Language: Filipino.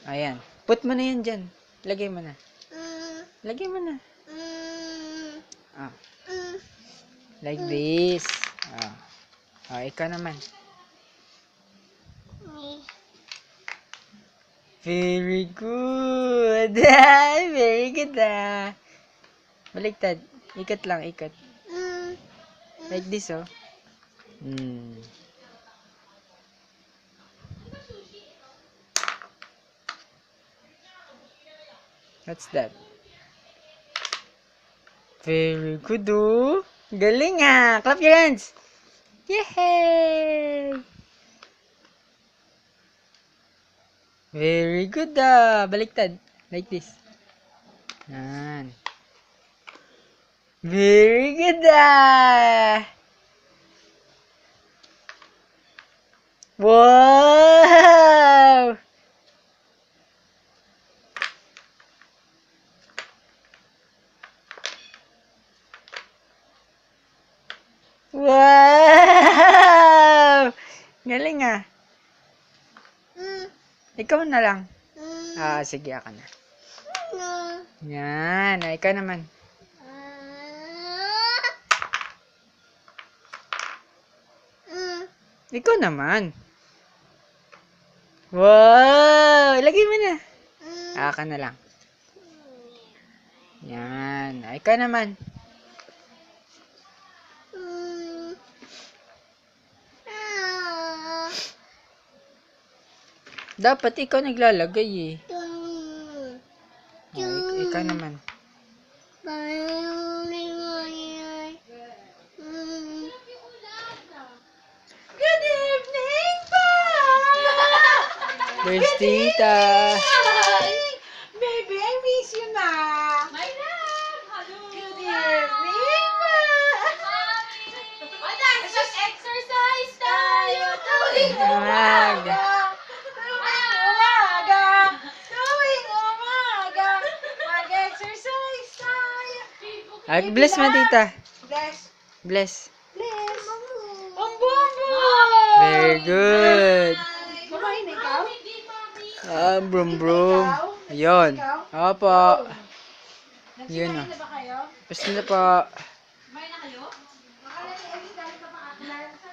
Ayan. Put mo na yan dyan. Lagay mo na. Lagay mo na. Ah. Like this. Ah. Ah, ikaw naman. Very good. Very good ah. Baliktad. Ikat lang, ikat. Like this oh. What's that? Very good oh. Galing ah. Clap your hands. Yay! Very good ah. Baliktad. Like this. Yan. Very good ah. Wow! Wow! Galing ah. Ikaw na lang. Ah, sige ako na. Yan, ikaw naman. Ikaw naman. Wow! Ilagay mo na. Ah, ka na lang. Yan, ikaw naman. Dapat ikaw naglalagay eh. Oh, ikaw naman. Good evening pa! There's Tita. Baby, I miss you na. My love! Hello! Good evening pa! Exercise tayo tuwing Umaga. Tuwing umaga, mag-exercise tayo. Bless mo, Tita. Bless. Bless. Bless. Ang bombo! Very good. Kumain ikaw? Ah, brum brum. Ayun. Opo. Yun o. Kumain na ba kayo? Basta na po. Kumain na kayo? Baka lang, dahil pa pa